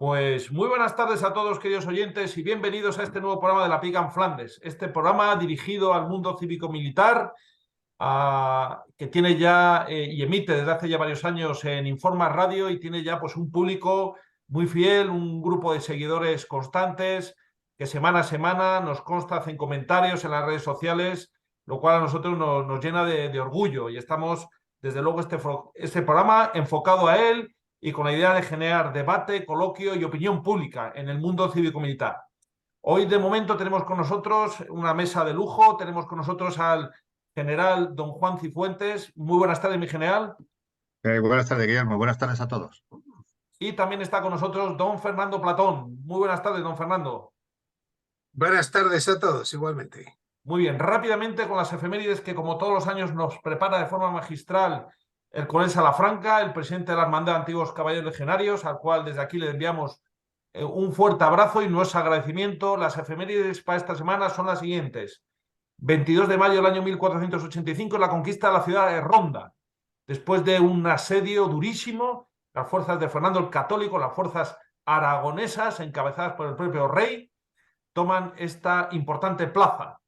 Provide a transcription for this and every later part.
Pues muy buenas tardes a todos, queridos oyentes, y bienvenidos a este nuevo programa de La Pica en Flandes. Este programa dirigido al mundo cívico-militar, que tiene ya y emite desde hace ya varios años en Informa Radio y tiene ya pues un público muy fiel, un grupo de seguidores constantes que semana a semana nos consta, hacen comentarios en las redes sociales, lo cual a nosotros nos llena de orgullo y estamos, desde luego, este programa enfocado a él y con la idea de generar debate, coloquio y opinión pública en el mundo cívico-militar. Hoy, de momento, tenemos con nosotros una mesa de lujo. Tenemos con nosotros al general don Juan Cifuentes. Muy buenas tardes, mi general. Buenas tardes, Guillermo. Buenas tardes a todos. Y también está con nosotros don Fernando Platón. Muy buenas tardes, don Fernando. Buenas tardes a todos, igualmente. Muy bien, rápidamente con las efemérides que, como todos los años, nos prepara de forma magistral el coronel Salafranca, el presidente de la Hermandad de Antiguos Caballeros Legionarios, al cual desde aquí le enviamos un fuerte abrazo y nuestro agradecimiento. Las efemérides para esta semana son las siguientes. 22 de mayo del año 1485, la conquista de la ciudad de Ronda. Después de un asedio durísimo, las fuerzas de Fernando el Católico, las fuerzas aragonesas, encabezadas por el propio rey, toman esta importante plaza.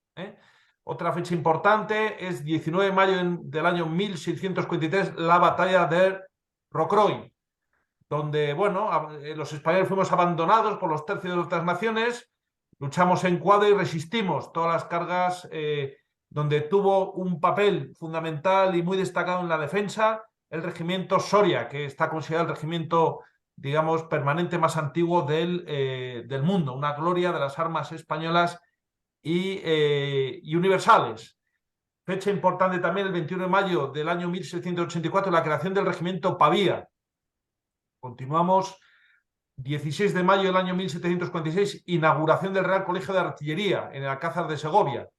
Otra fecha importante es 19 de mayo del año 1643, la batalla de Rocroi, donde, bueno, los españoles fuimos abandonados por los tercios de otras naciones, luchamos en cuadro y resistimos todas las cargas, donde tuvo un papel fundamental y muy destacado en la defensa el regimiento Soria, que está considerado el regimiento, digamos, permanente más antiguo del mundo, una gloria de las armas españolas y universales. Fecha importante también, el 21 de mayo del año 1684, la creación del regimiento Pavía. Continuamos, 16 de mayo del año 1746, inauguración del Real Colegio de Artillería en el Alcázar de Segovia.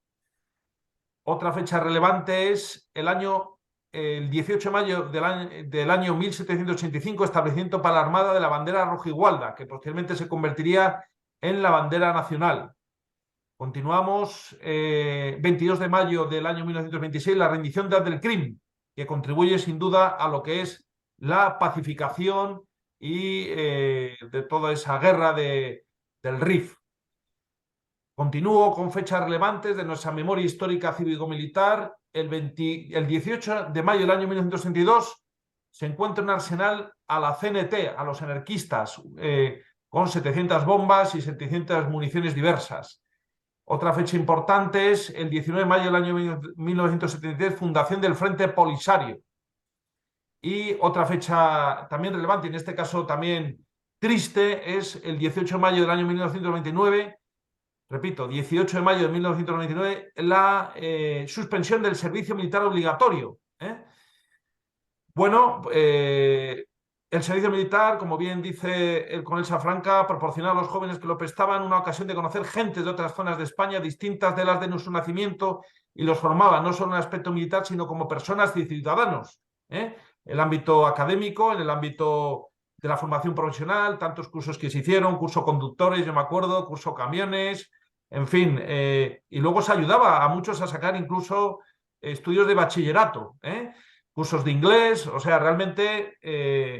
Otra fecha relevante es el 18 de mayo del año 1785, establecimiento para la Armada de la bandera rojigualda, que posteriormente se convertiría en la bandera nacional. Continuamos, 22 de mayo del año 1926, la rendición de Abdelkrim, que contribuye sin duda a lo que es la pacificación y de toda esa guerra del Rif. Continúo con fechas relevantes de nuestra memoria histórica cívico-militar. El 18 de mayo del año 1962 se encuentra un arsenal a la CNT, a los anarquistas, con 700 bombas y 700 municiones diversas. Otra fecha importante es el 19 de mayo del año 1973, fundación del Frente Polisario. Y otra fecha también relevante, en este caso también triste, es el 18 de mayo del año 1999, repito, 18 de mayo de 1999, la suspensión del servicio militar obligatorio. Bueno, el servicio militar, como bien dice el coronel Salafranca, proporcionaba a los jóvenes que lo prestaban una ocasión de conocer gente de otras zonas de España distintas de las de nuestro nacimiento y los formaba no solo en el aspecto militar, sino como personas y ciudadanos. En el ámbito académico, en el ámbito de la formación profesional, tantos cursos que se hicieron, curso conductores, yo me acuerdo, curso camiones, en fin, y luego se ayudaba a muchos a sacar incluso estudios de bachillerato, cursos de inglés, o sea, realmente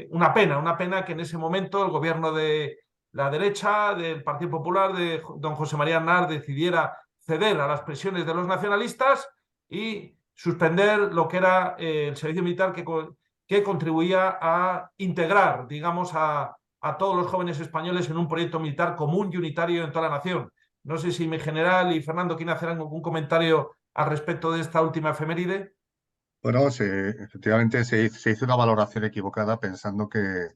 una pena que en ese momento el gobierno de la derecha, del Partido Popular, de don José María Aznar, decidiera ceder a las presiones de los nacionalistas y suspender lo que era el servicio militar que contribuía a integrar, digamos, a todos los jóvenes españoles en un proyecto militar común y unitario en toda la nación. No sé si mi general y Fernando quieren hacer algún comentario al respecto de esta última efeméride. Bueno, efectivamente se hizo una valoración equivocada pensando que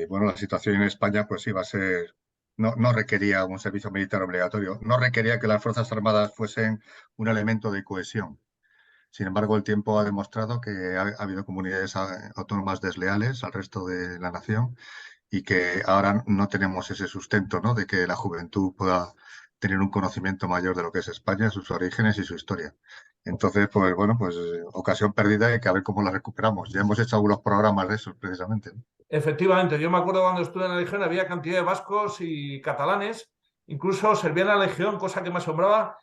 bueno, la situación en España pues iba a ser, no requería un servicio militar obligatorio, no requería que las Fuerzas Armadas fuesen un elemento de cohesión. Sin embargo, el tiempo ha demostrado que ha habido comunidades autónomas desleales al resto de la nación y que ahora no tenemos ese sustento, ¿no?, de que la juventud pueda tener un conocimiento mayor de lo que es España, sus orígenes y su historia. Entonces, pues bueno, pues ocasión perdida y hay que ver cómo la recuperamos. Ya hemos hecho algunos programas de esos precisamente, ¿no? Efectivamente, yo me acuerdo cuando estuve en la Legión, había cantidad de vascos y catalanes, incluso servían en la Legión, cosa que me asombraba,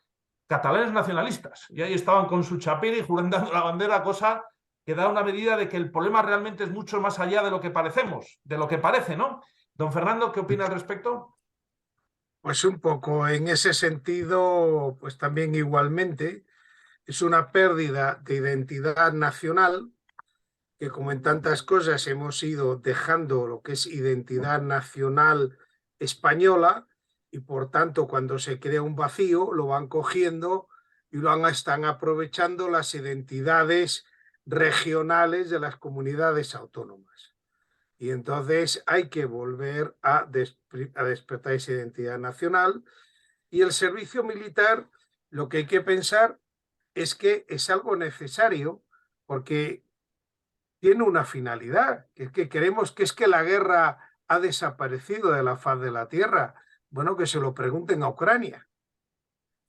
catalanes nacionalistas. Y ahí estaban con su chapiri jurando la bandera, cosa que da una medida de que el problema realmente es mucho más allá de lo que parecemos, de lo que parece, ¿no? Don Fernando, ¿qué opina al respecto? Pues un poco en ese sentido, pues también igualmente es una pérdida de identidad nacional que como en tantas cosas hemos ido dejando lo que es identidad nacional española y por tanto cuando se crea un vacío lo van cogiendo y están aprovechando las identidades regionales de las comunidades autónomas. Y entonces hay que volver a despertar esa identidad nacional. Y el servicio militar, lo que hay que pensar es que es algo necesario porque tiene una finalidad, que es que queremos que es que la guerra ha desaparecido de la faz de la tierra. Bueno, que se lo pregunten a Ucrania.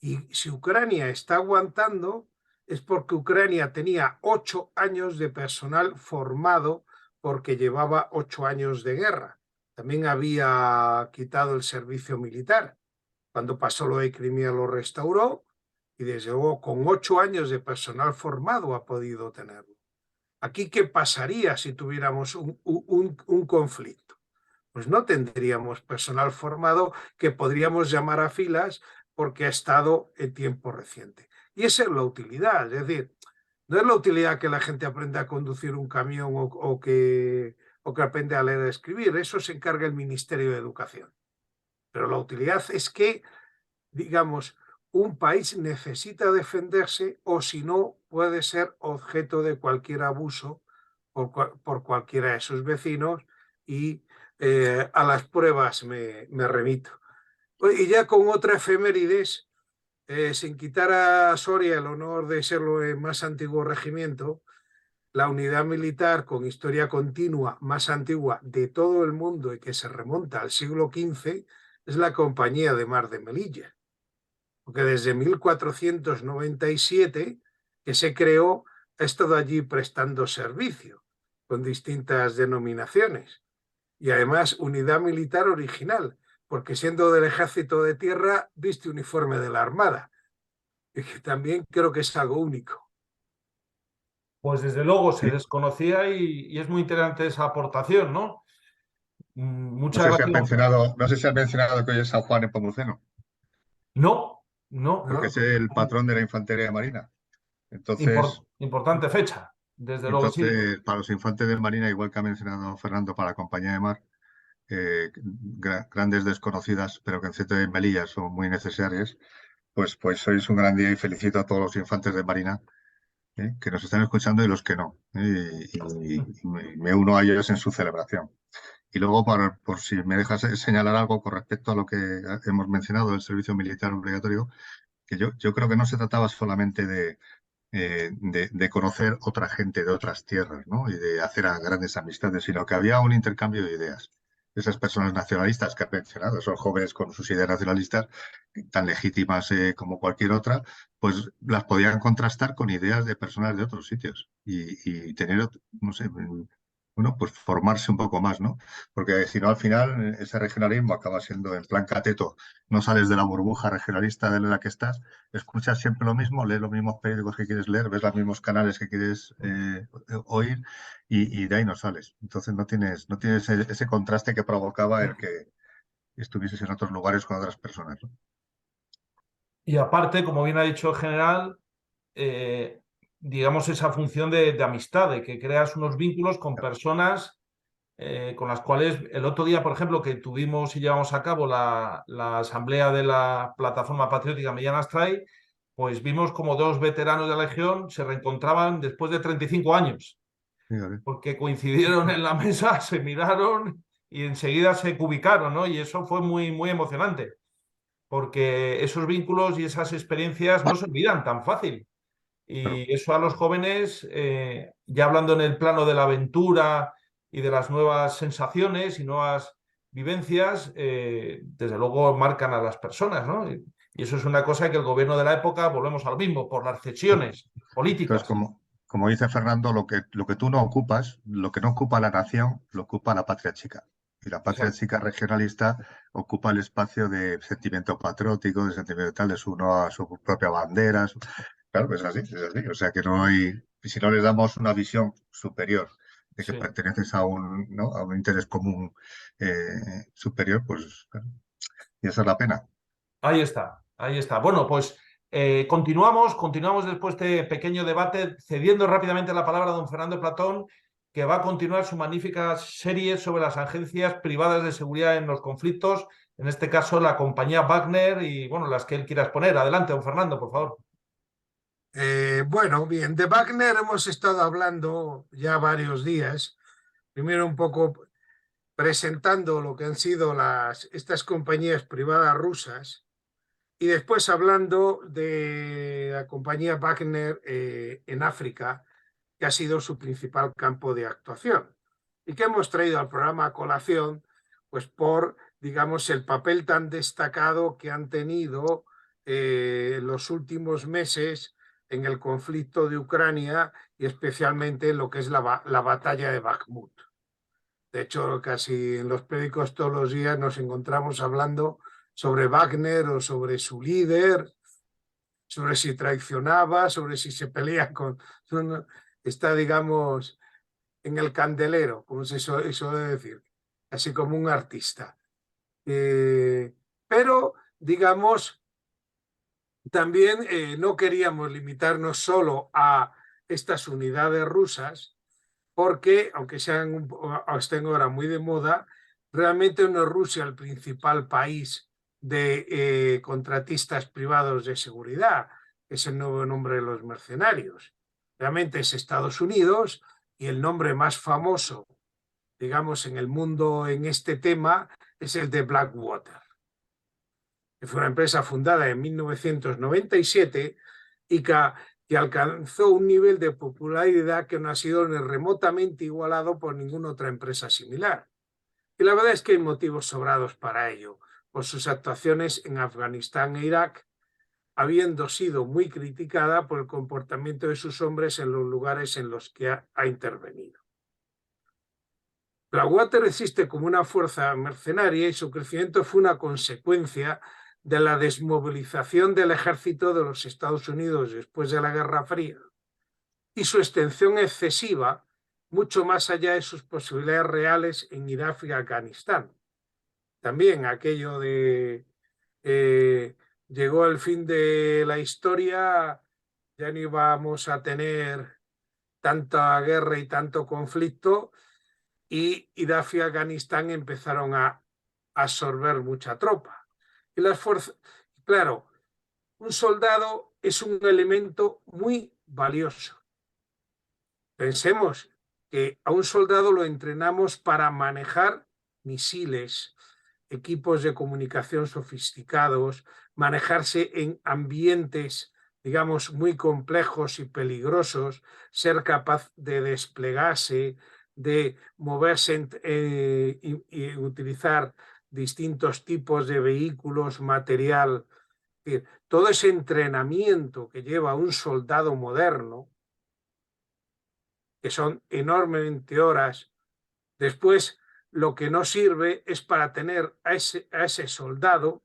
Y si Ucrania está aguantando, es porque Ucrania tenía 8 años de personal formado porque llevaba 8 años de guerra. También había quitado el servicio militar. Cuando pasó lo de Crimea lo restauró y desde luego con 8 años de personal formado ha podido tenerlo. Aquí, ¿qué pasaría si tuviéramos un conflicto? Pues no tendríamos personal formado que podríamos llamar a filas porque ha estado en tiempo reciente. Y esa es la utilidad, es decir, no es la utilidad que la gente aprenda a conducir un camión o que aprenda a leer y a escribir, eso se encarga el Ministerio de Educación. Pero la utilidad es que, digamos, un país necesita defenderse o si no puede ser objeto de cualquier abuso por cualquiera de sus vecinos y a las pruebas me remito. Y ya con otra efemérides, sin quitar a Soria el honor de ser el más antiguo regimiento, la unidad militar con historia continua más antigua de todo el mundo y que se remonta al siglo XV es la Compañía de Mar de Melilla, porque desde 1497 que se creó ha estado allí prestando servicio con distintas denominaciones y además unidad militar original, porque siendo del ejército de tierra viste uniforme de la Armada, y que también creo que es algo único. Pues desde luego se Sí. desconocía y es muy interesante esa aportación, ¿no? No Muchas sé si has gracias. mencionado, no sé si has mencionado que hoy es San Juan en Pomuceno, No, no. porque ¿No? es el patrón de la Infantería Marina. Entonces, Importante fecha, desde luego sí. entonces, para los infantes de Marina, igual que ha mencionado Fernando para la Compañía de Mar, grandes desconocidas, pero que en cierto de Melilla son muy necesarias, pues hoy es un gran día y felicito a todos los infantes de Marina que nos están escuchando y los que no. Y me uno a ellos en su celebración. Y luego, por si me dejas señalar algo con respecto a lo que hemos mencionado del servicio militar obligatorio, que yo creo que no se trataba solamente de conocer otra gente de otras tierras, ¿no? Y de hacer grandes amistades, sino que había un intercambio de ideas. Esas personas nacionalistas que han mencionado, esos jóvenes con sus ideas nacionalistas, tan legítimas como cualquier otra, pues las podían contrastar con ideas de personas de otros sitios y tener, no sé, bueno, pues formarse un poco más, ¿no? Porque si no, al final, ese regionalismo acaba siendo en plan cateto, no sales de la burbuja regionalista de la que estás, escuchas siempre lo mismo, lees los mismos periódicos que quieres leer, ves los mismos canales que quieres oír y de ahí no sales. Entonces no tienes ese contraste que provocaba el que estuvieses en otros lugares con otras personas, ¿no? Y aparte, como bien ha dicho el general, eh, digamos esa función de amistad, de que creas unos vínculos con personas con las cuales el otro día, por ejemplo, que tuvimos y llevamos a cabo la asamblea de la Plataforma Patriótica Millán Astray, pues vimos como dos veteranos de la Legión se reencontraban después de 35 años, Fíjate. porque coincidieron en la mesa, se miraron y enseguida se cubicaron, ¿no? Y eso fue muy, muy emocionante, porque esos vínculos y esas experiencias no se olvidan tan fácil. Claro. Y eso a los jóvenes, ya hablando en el plano de la aventura y de las nuevas sensaciones y nuevas vivencias, desde luego marcan a las personas, ¿no? Y eso es una cosa que el gobierno de la época, volvemos al mismo, por las cesiones Entonces, políticas. como dice Fernando, lo que tú no ocupas, lo que no ocupa la nación, lo ocupa la patria chica. Y la patria Exacto. chica regionalista ocupa el espacio de sentimiento patriótico, de sentimiento tal, de su propia bandera. Claro, pues es así, es así. O sea que no hay, si no les damos una visión superior de que Sí. perteneces a un, ¿no? a un interés común superior, pues claro, y esa es la pena. Ahí está, ahí está. Bueno, pues continuamos después de este pequeño debate, cediendo rápidamente la palabra a don Fernando Platón, que va a continuar su magnífica serie sobre las agencias privadas de seguridad en los conflictos, en este caso la compañía Wagner y, bueno, las que él quiera exponer. Adelante, don Fernando, por favor. Bueno, bien, de Wagner hemos estado hablando ya varios días. Primero un poco presentando lo que han sido estas compañías privadas rusas y después hablando de la compañía Wagner en África, que ha sido su principal campo de actuación y que hemos traído al programa a colación, pues por, digamos, el papel tan destacado que han tenido los últimos meses en el conflicto de Ucrania y especialmente en lo que es la batalla de Bakhmut. De hecho, casi en los periódicos todos los días nos encontramos hablando sobre Wagner o sobre su líder, sobre si traicionaba, sobre si se pelea con... Está, digamos, en el candelero, como se suele decir, así como un artista. Pero, digamos, también no queríamos limitarnos solo a estas unidades rusas, porque, aunque estén ahora muy de moda, realmente no es Rusia el principal país de contratistas privados de seguridad, que es el nuevo nombre de los mercenarios. Realmente es Estados Unidos y el nombre más famoso, digamos, en el mundo en este tema es el de Blackwater, que fue una empresa fundada en 1997 y que alcanzó un nivel de popularidad que no ha sido ni remotamente igualado por ninguna otra empresa similar. Y la verdad es que hay motivos sobrados para ello, por sus actuaciones en Afganistán e Irak, habiendo sido muy criticada por el comportamiento de sus hombres en los lugares en los que ha intervenido. Blackwater existe como una fuerza mercenaria y su crecimiento fue una consecuencia de la desmovilización del ejército de los Estados Unidos después de la Guerra Fría y su extensión excesiva mucho más allá de sus posibilidades reales en Irak y Afganistán. También aquello de llegó el fin de la historia, ya no íbamos a tener tanta guerra y tanto conflicto, y Irak y Afganistán empezaron a absorber mucha tropa. Y las fuerzas, claro, un soldado es un elemento muy valioso. Pensemos que a un soldado lo entrenamos para manejar misiles, equipos de comunicación sofisticados, manejarse en ambientes, digamos, muy complejos y peligrosos, ser capaz de desplegarse, de moverse y utilizar distintos tipos de vehículos, material. Todo ese entrenamiento que lleva un soldado moderno, que son enormemente horas, después lo que no sirve es para tener a ese soldado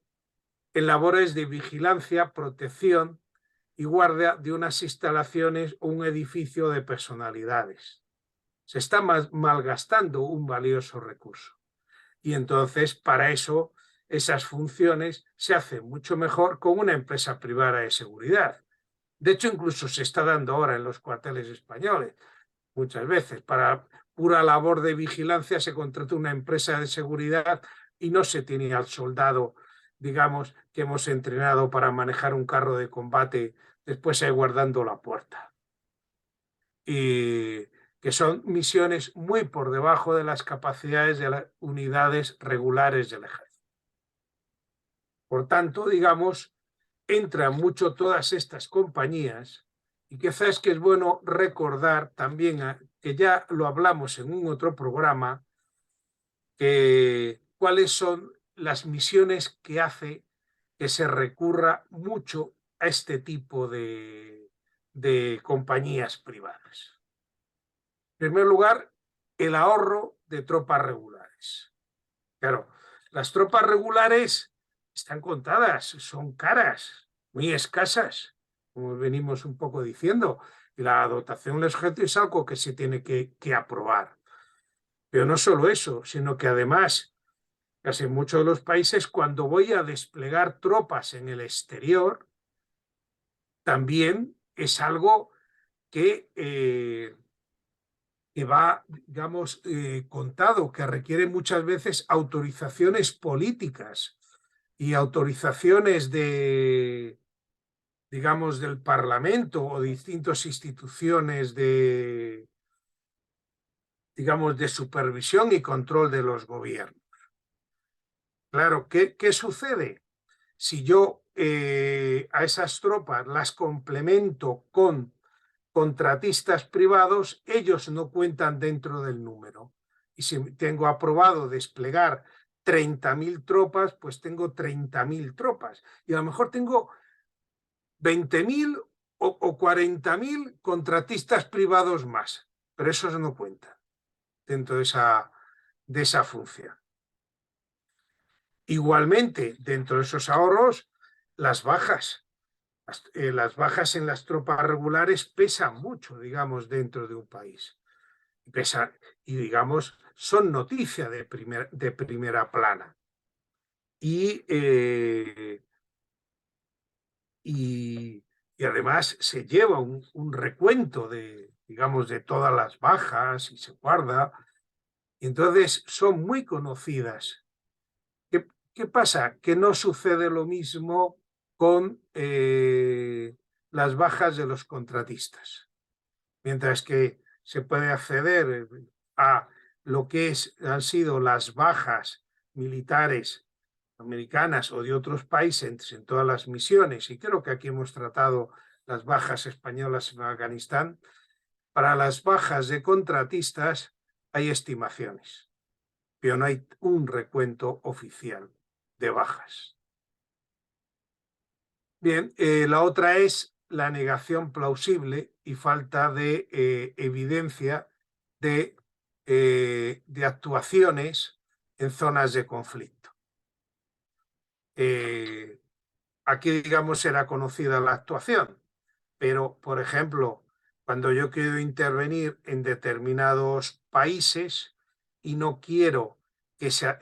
en labores de vigilancia, protección y guardia de unas instalaciones o un edificio de personalidades. Se está malgastando un valioso recurso. Y entonces, para eso, esas funciones se hacen mucho mejor con una empresa privada de seguridad. De hecho, incluso se está dando ahora en los cuarteles españoles. Muchas veces, para pura labor de vigilancia, se contrata una empresa de seguridad y no se tiene al soldado, digamos, que hemos entrenado para manejar un carro de combate después ahí guardando la puerta. Y que son misiones muy por debajo de las capacidades de las unidades regulares del ejército. Por tanto, digamos, entran mucho todas estas compañías y quizás que es bueno recordar también que ya lo hablamos en un otro programa, cuáles son las misiones que hace que se recurra mucho a este tipo de compañías privadas. En primer lugar, el ahorro de tropas regulares. Claro, las tropas regulares están contadas, son caras, muy escasas, como venimos un poco diciendo, y la dotación del ejército es algo que se tiene que aprobar. Pero no solo eso, sino que además, casi en muchos de los países, cuando voy a desplegar tropas en el exterior, también es algo que va, digamos, contado, que requiere muchas veces autorizaciones políticas y autorizaciones de, digamos, del Parlamento o distintas instituciones de, digamos, de supervisión y control de los gobiernos. Claro, ¿qué sucede? Si yo a esas tropas las complemento con contratistas privados, ellos no cuentan dentro del número. Y si tengo aprobado desplegar 30.000 tropas, pues tengo 30.000 tropas. Y a lo mejor tengo 20.000 o 40.000 contratistas privados más, pero esos no cuentan dentro de esa función. Igualmente, dentro de esos ahorros, las bajas. Las bajas en las tropas regulares pesan mucho, digamos, dentro de un país. Pesan, y, digamos, son noticia de primera plana. Y además se lleva un recuento de, digamos, de todas las bajas y se guarda. Y entonces son muy conocidas. ¿Qué pasa? Que no sucede lo mismo con las bajas de los contratistas. Mientras que se puede acceder a lo que han sido las bajas militares americanas o de otros países en todas las misiones, y creo que aquí hemos tratado las bajas españolas en Afganistán, para las bajas de contratistas hay estimaciones, pero no hay un recuento oficial de bajas. Bien, la otra es la negación plausible y falta de evidencia de actuaciones en zonas de conflicto. Aquí, digamos, era conocida la actuación, pero, por ejemplo, cuando yo quiero intervenir en determinados países y no quiero que esa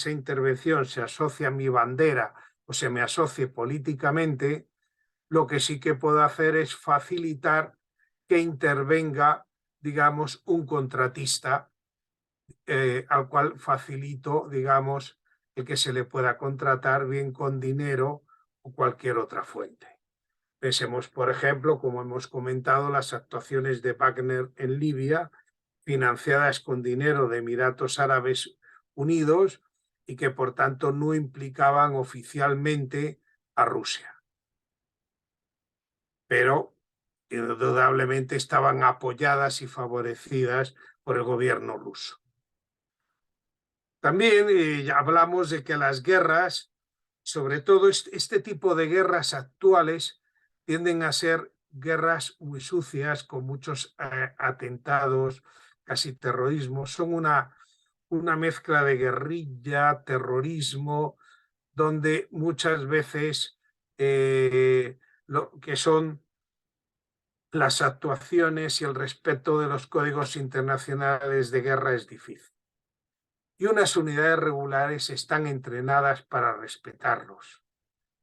intervención se asocie a mi bandera o se me asocie políticamente, lo que sí que puedo hacer es facilitar que intervenga, digamos, un contratista al cual facilito, digamos, el que se le pueda contratar bien con dinero o cualquier otra fuente. Pensemos, por ejemplo, como hemos comentado, las actuaciones de Wagner en Libia, financiadas con dinero de Emiratos Árabes Unidos y que, por tanto, no implicaban oficialmente a Rusia. Pero, indudablemente, estaban apoyadas y favorecidas por el gobierno ruso. También hablamos de que las guerras, sobre todo este tipo de guerras actuales, tienden a ser guerras muy sucias, con muchos atentados, casi terrorismo. Son una mezcla de guerrilla, terrorismo, donde muchas veces lo que son las actuaciones y el respeto de los códigos internacionales de guerra es difícil. Y unas unidades regulares están entrenadas para respetarlos.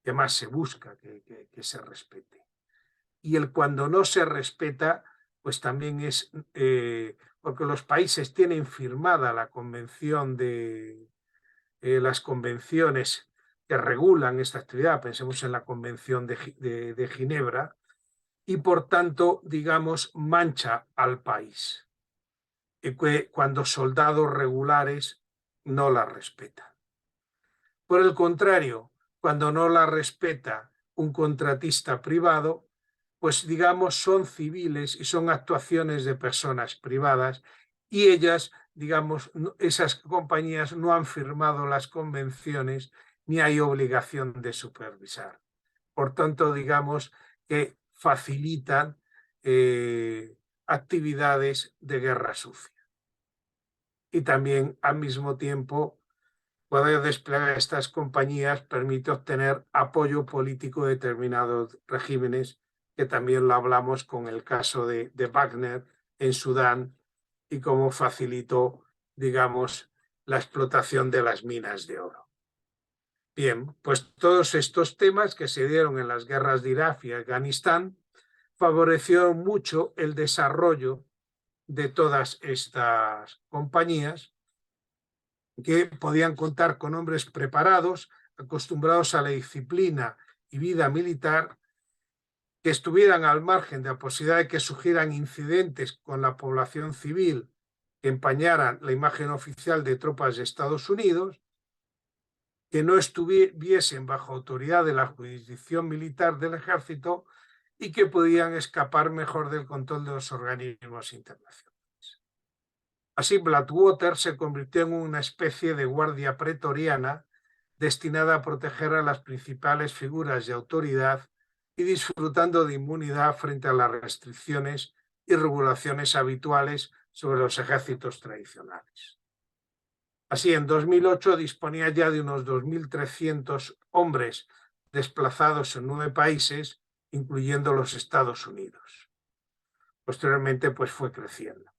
Además, se busca que se respete. Y cuando no se respeta, pues también es porque los países tienen firmada la convención de las convenciones que regulan esta actividad, pensemos en la Convención de Ginebra, y por tanto, digamos, mancha al país. Cuando soldados regulares no la respetan. Por el contrario, cuando no la respeta un contratista privado, pues digamos son civiles y son actuaciones de personas privadas y ellas, digamos, esas compañías no han firmado las convenciones ni hay obligación de supervisar. Por tanto, digamos que facilitan actividades de guerra sucia. Y también al mismo tiempo poder desplegar estas compañías permite obtener apoyo político de determinados regímenes, que también lo hablamos con el caso de Wagner en Sudán y cómo facilitó, digamos, la explotación de las minas de oro. Bien, pues todos estos temas que se dieron en las guerras de Irak y Afganistán favorecieron mucho el desarrollo de todas estas compañías, que podían contar con hombres preparados, acostumbrados a la disciplina y vida militar, que estuvieran al margen de la posibilidad de que surgieran incidentes con la población civil que empañaran la imagen oficial de tropas de Estados Unidos, que no estuviesen bajo autoridad de la jurisdicción militar del ejército y que podían escapar mejor del control de los organismos internacionales. Así, Blackwater se convirtió en una especie de guardia pretoriana destinada a proteger a las principales figuras de autoridad y disfrutando de inmunidad frente a las restricciones y regulaciones habituales sobre los ejércitos tradicionales. Así, en 2008 disponía ya de unos 2.300 hombres desplazados en 9 países, incluyendo los Estados Unidos. Posteriormente, pues fue creciendo.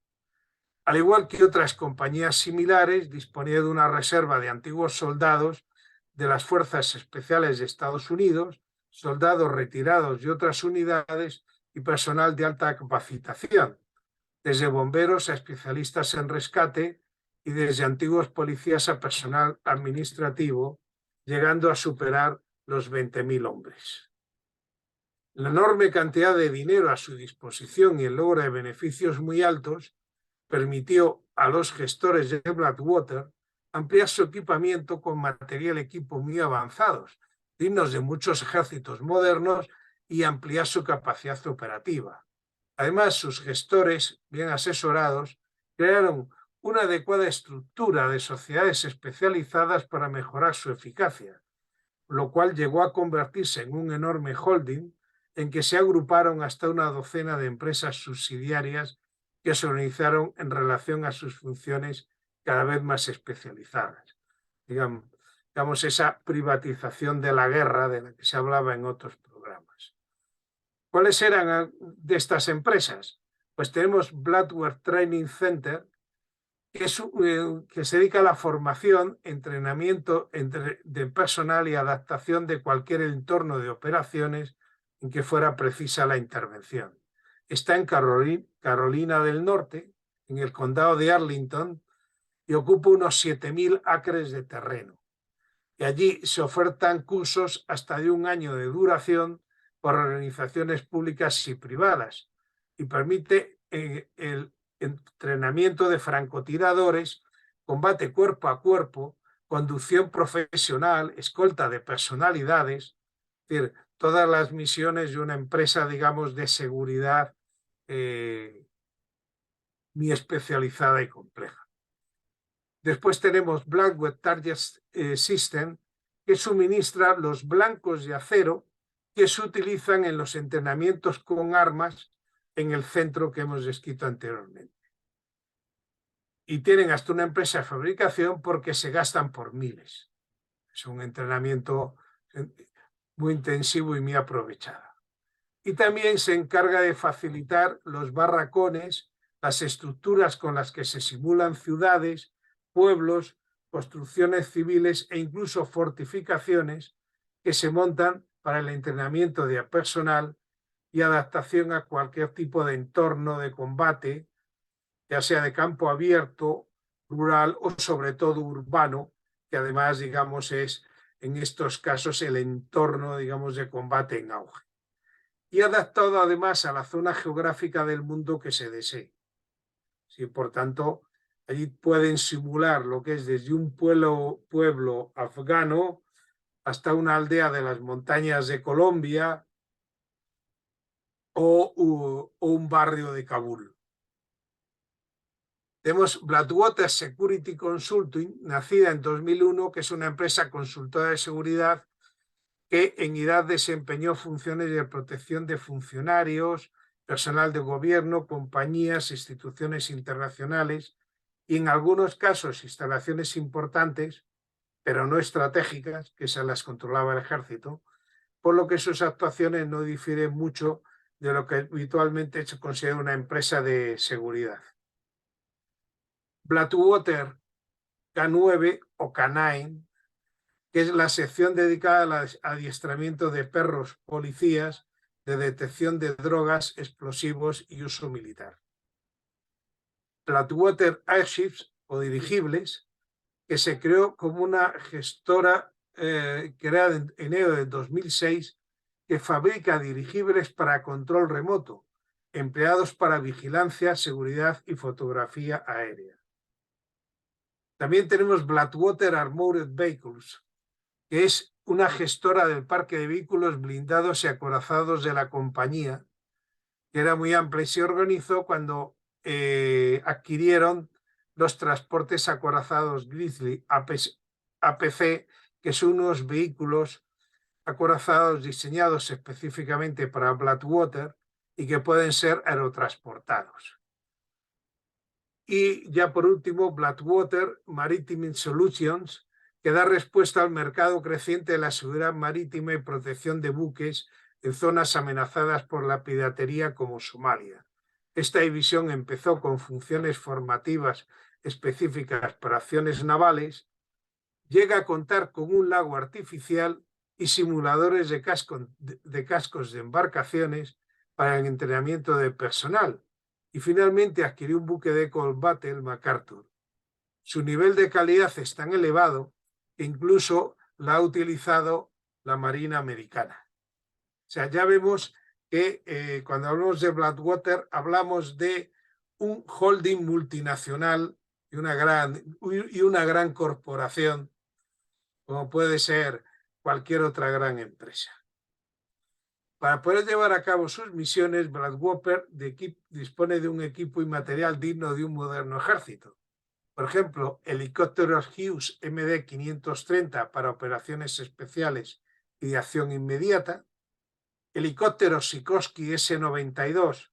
Al igual que otras compañías similares, disponía de una reserva de antiguos soldados de las Fuerzas Especiales de Estados Unidos, soldados retirados de otras unidades y personal de alta capacitación, desde bomberos a especialistas en rescate y desde antiguos policías a personal administrativo, llegando a superar los 20.000 hombres. La enorme cantidad de dinero a su disposición y el logro de beneficios muy altos permitió a los gestores de Blackwater ampliar su equipamiento con material y equipo muy avanzados, dignos de muchos ejércitos modernos, y ampliar su capacidad operativa. Además, sus gestores, bien asesorados, crearon una adecuada estructura de sociedades especializadas para mejorar su eficacia, lo cual llegó a convertirse en un enorme holding en que se agruparon hasta una docena de empresas subsidiarias que se organizaron en relación a sus funciones cada vez más especializadas. Digamos, esa privatización de la guerra de la que se hablaba en otros programas. ¿Cuáles eran de estas empresas? Pues tenemos Blackwater Training Center, que se dedica a la formación, entrenamiento de personal y adaptación de cualquier entorno de operaciones en que fuera precisa la intervención. Está en Carolina del Norte, en el condado de Arlington, y ocupa unos 7.000 acres de terreno. Y allí se ofertan cursos hasta de 1 año de duración por organizaciones públicas y privadas, y permite el entrenamiento de francotiradores, combate cuerpo a cuerpo, conducción profesional, escolta de personalidades, es decir, todas las misiones de una empresa, digamos, de seguridad muy especializada y compleja. Después tenemos Blackwater Target System, que suministra los blancos de acero que se utilizan en los entrenamientos con armas en el centro que hemos descrito anteriormente. Y tienen hasta una empresa de fabricación porque se gastan por miles. Es un entrenamiento muy intensivo y muy aprovechado. Y también se encarga de facilitar los barracones, las estructuras con las que se simulan ciudades, pueblos, construcciones civiles e incluso fortificaciones que se montan para el entrenamiento de personal y adaptación a cualquier tipo de entorno de combate, ya sea de campo abierto, rural o sobre todo urbano, que además, digamos, es en estos casos el entorno, digamos, de combate en auge. Y adaptado además a la zona geográfica del mundo que se desee. Sí, por tanto, allí pueden simular lo que es desde un pueblo afgano hasta una aldea de las montañas de Colombia o un barrio de Kabul. Tenemos Blackwater Security Consulting, nacida en 2001, que es una empresa consultora de seguridad que en Irak desempeñó funciones de protección de funcionarios, personal de gobierno, compañías, instituciones internacionales y en algunos casos instalaciones importantes, pero no estratégicas, que se las controlaba el ejército, por lo que sus actuaciones no difieren mucho de lo que habitualmente se considera una empresa de seguridad. Blackwater K9 o K9, que es la sección dedicada al adiestramiento de perros policías de detección de drogas, explosivos y uso militar. Blackwater Airships o dirigibles, que se creó como una gestora creada en enero de 2006, que fabrica dirigibles para control remoto, empleados para vigilancia, seguridad y fotografía aérea. También tenemos Blackwater Armored Vehicles, que es una gestora del parque de vehículos blindados y acorazados de la compañía, que era muy amplia y se organizó cuando adquirieron los transportes acorazados Grizzly APC, que son unos vehículos acorazados diseñados específicamente para Blackwater y que pueden ser aerotransportados. Y ya por último, Blackwater Maritime Solutions, que da respuesta al mercado creciente de la seguridad marítima y protección de buques en zonas amenazadas por la piratería como Somalia. Esta división empezó con funciones formativas específicas para acciones navales, llega a contar con un lago artificial y simuladores de cascos de embarcaciones para el entrenamiento de personal, y finalmente adquirió un buque de combate, el MacArthur. Su nivel de calidad es tan elevado que incluso la ha utilizado la Marina Americana. O sea, ya vemos que cuando hablamos de Blackwater hablamos de un holding multinacional y una gran corporación, como puede ser cualquier otra gran empresa. Para poder llevar a cabo sus misiones, Blackwater dispone de un equipo y material digno de un moderno ejército. Por ejemplo, helicópteros Hughes MD-530 para operaciones especiales y de acción inmediata, helicópteros Sikorsky S-92,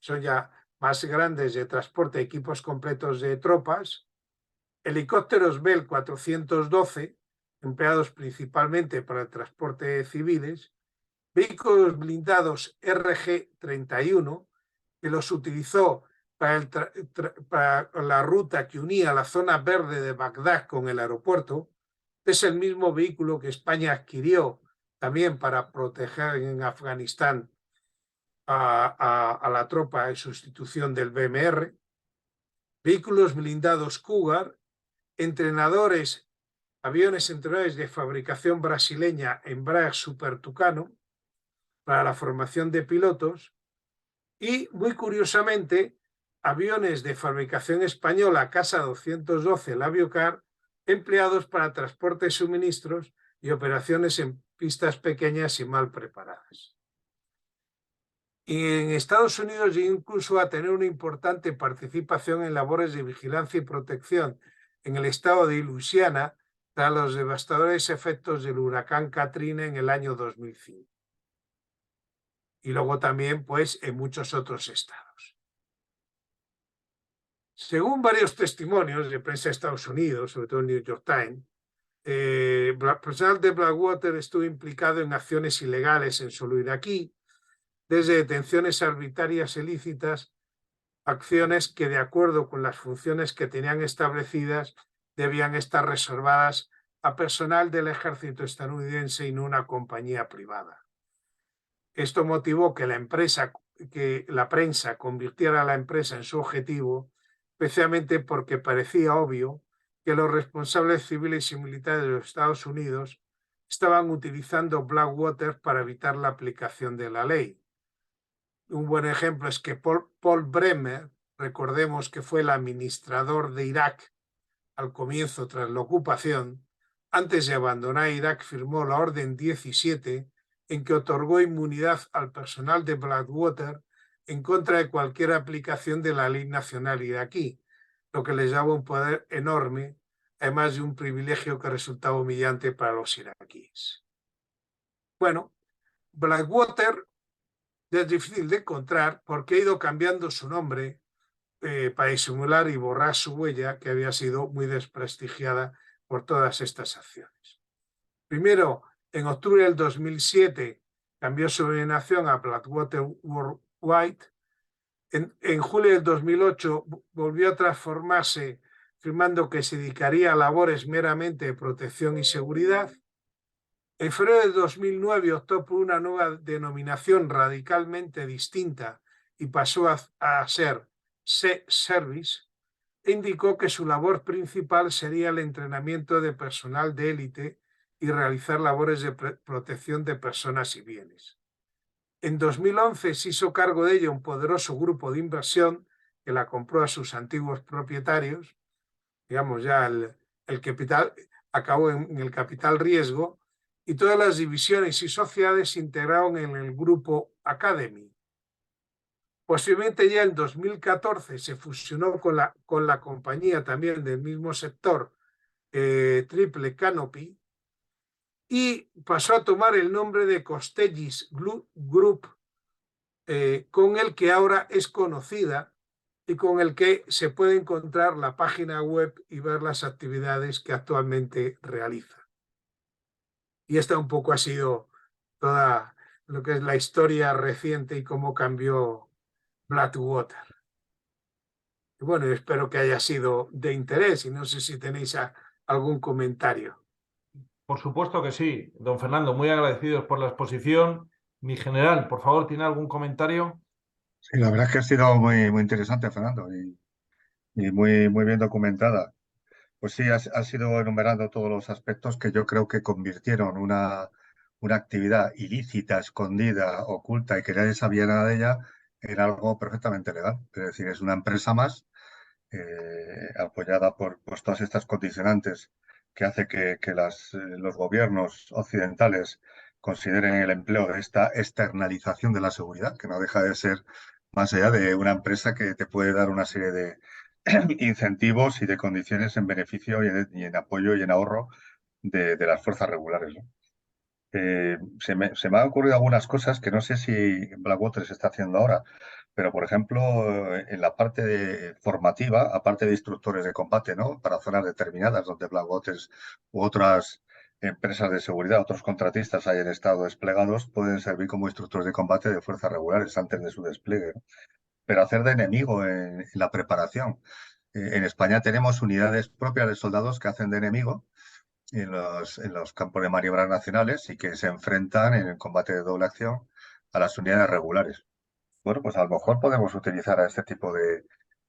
son ya más grandes de transporte de equipos completos de tropas, helicópteros Bell 412, empleados principalmente para el transporte de civiles, vehículos blindados RG-31, que los utilizó para la ruta que unía la zona verde de Bagdad con el aeropuerto. Es el mismo vehículo que España adquirió también para proteger en Afganistán a la tropa en sustitución del BMR. Vehículos blindados Cougar, aviones entrenadores de fabricación brasileña Embraer Super Tucano para la formación de pilotos, y muy curiosamente aviones de fabricación española Casa 212 Laviocar, empleados para transporte de suministros y operaciones en pistas pequeñas y mal preparadas. Y en Estados Unidos llegó incluso a tener una importante participación en labores de vigilancia y protección en el estado de Luisiana tras los devastadores efectos del huracán Katrina en el año 2005. Y luego también, pues, en muchos otros estados. Según varios testimonios de prensa de Estados Unidos, sobre todo el New York Times, el personal de Blackwater estuvo implicado en acciones ilegales en suelo iraquí, desde detenciones arbitrarias ilícitas, acciones que, de acuerdo con las funciones que tenían establecidas, debían estar reservadas a personal del ejército estadounidense y no una compañía privada. Esto motivó que la prensa convirtiera a la empresa en su objetivo, especialmente porque parecía obvio que los responsables civiles y militares de los Estados Unidos estaban utilizando Blackwater para evitar la aplicación de la ley. Un buen ejemplo es que Paul Bremer, recordemos que fue el administrador de Irak al comienzo tras la ocupación, antes de abandonar Irak firmó la Orden 17, en que otorgó inmunidad al personal de Blackwater en contra de cualquier aplicación de la ley nacional iraquí, lo que les daba un poder enorme, además de un privilegio que resultaba humillante para los iraquíes. Bueno, Blackwater es difícil de encontrar porque ha ido cambiando su nombre para disimular y borrar su huella, que había sido muy desprestigiada por todas estas acciones. Primero, en octubre del 2007, cambió su denominación a Blackwater Worldwide. En julio del 2008 volvió a transformarse afirmando que se dedicaría a labores meramente de protección y seguridad. En febrero de 2009 optó por una nueva denominación radicalmente distinta y pasó a ser Sea Service. Indicó que su labor principal sería el entrenamiento de personal de élite y realizar labores de protección de personas y bienes. En 2011 se hizo cargo de ella un poderoso grupo de inversión que la compró a sus antiguos propietarios. Digamos, ya el capital acabó en el capital riesgo, y todas las divisiones y sociedades se integraron en el grupo Academy. Posiblemente ya en 2014 se fusionó con la compañía también del mismo sector, Triple Canopy, y pasó a tomar el nombre de Costellis Group, con el que ahora es conocida y con el que se puede encontrar la página web y ver las actividades que actualmente realiza. Y esta un poco ha sido toda lo que es la historia reciente y cómo cambió Blackwater. Y bueno, espero que haya sido de interés y no sé si tenéis algún comentario. Por supuesto que sí, don Fernando, muy agradecidos por la exposición. Mi general, por favor, ¿tiene algún comentario? Sí, la verdad es que ha sido muy, muy interesante, Fernando, y muy, muy bien documentada. Pues sí, has ido enumerando todos los aspectos que yo creo que convirtieron una actividad ilícita, escondida, oculta y que nadie sabía nada de ella en algo perfectamente legal. Es decir, es una empresa más apoyada por pues, todas estas condicionantes que hace que los gobiernos occidentales consideren el empleo de esta externalización de la seguridad, que no deja de ser más allá de una empresa que te puede dar una serie de incentivos y de condiciones en beneficio y en apoyo y en ahorro de las fuerzas regulares, ¿no? Se me han ocurrido algunas cosas que no sé si Blackwater se está haciendo ahora, pero por ejemplo, en la parte formativa, aparte de instructores de combate, ¿no? Para zonas determinadas donde Blackwater u otras empresas de seguridad, otros contratistas hayan estado desplegados, pueden servir como instructores de combate de fuerzas regulares antes de su despliegue, ¿no? Pero hacer de enemigo en la preparación. En España tenemos unidades propias de soldados que hacen de enemigo en los campos de maniobras nacionales y que se enfrentan en el combate de doble acción a las unidades regulares. Bueno, pues a lo mejor podemos utilizar a este tipo de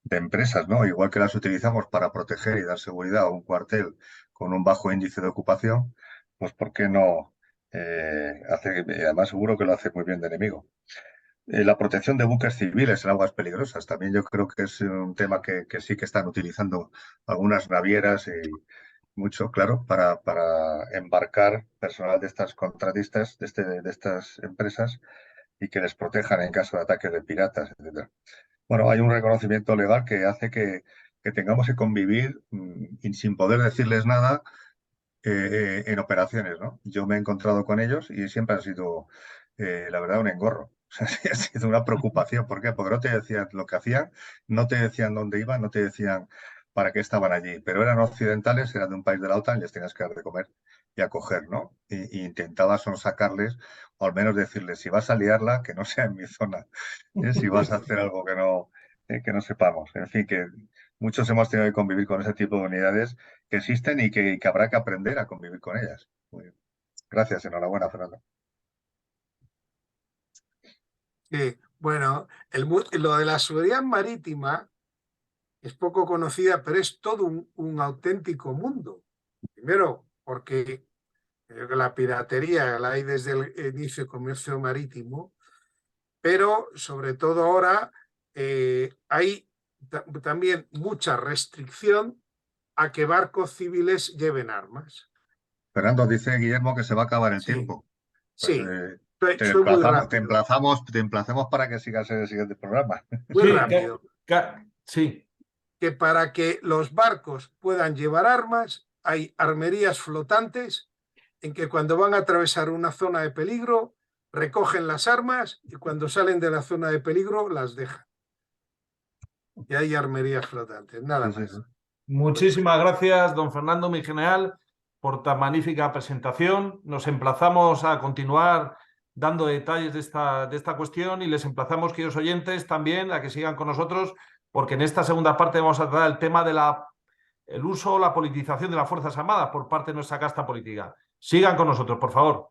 empresas, ¿no? Igual que las utilizamos para proteger y dar seguridad a un cuartel con un bajo índice de ocupación, pues ¿por qué no? Además seguro que lo hace muy bien de enemigo. La protección de buques civiles en aguas peligrosas. También yo creo que es un tema que sí que están utilizando algunas navieras y mucho, claro, para embarcar personal de estas contratistas, de estas empresas, y que les protejan en caso de ataques de piratas, etc. Bueno, hay un reconocimiento legal que hace que tengamos que convivir y sin poder decirles nada en operaciones, ¿no? Yo me he encontrado con ellos y siempre ha sido, la verdad, un engorro. O sea, sí ha sido una preocupación. ¿Por qué? Porque no te decían lo que hacían, no te decían dónde iban, no te decían para qué estaban allí. Pero eran occidentales, eran de un país de la OTAN y les tenías que dar de comer y acoger, ¿no? Y intentabas sonsacarles, o al menos decirles, si vas a liarla, que no sea en mi zona. Si vas a hacer algo que no sepamos. En fin, que muchos hemos tenido que convivir con ese tipo de unidades que existen y que habrá que aprender a convivir con ellas. Muy bien. Gracias, enhorabuena, Fernando. Bueno, lo de la seguridad marítima es poco conocida, pero es todo un auténtico mundo. Primero, porque la piratería la hay desde el inicio del comercio marítimo, pero sobre todo ahora hay también mucha restricción a que barcos civiles lleven armas. Fernando, dice Guillermo que se va a acabar el Sí, tiempo. Pues sí, soy muy rápido. te emplazamos para que sigas en el siguiente programa. Muy Sí, rápido. sí. Que para que los barcos puedan llevar armas, hay armerías flotantes en que cuando van a atravesar una zona de peligro, recogen las armas y cuando salen de la zona de peligro las dejan. Y hay armerías flotantes, nada Sí, más. sí. Muchísimas gracias, don Fernando, mi general, por tan magnífica presentación. Nos emplazamos a continuar dando detalles de esta cuestión y les emplazamos, queridos oyentes, también a que sigan con nosotros, porque en esta segunda parte vamos a tratar el tema de la el uso o la politización de las Fuerzas Armadas por parte de nuestra casta política. Sigan con nosotros, por favor.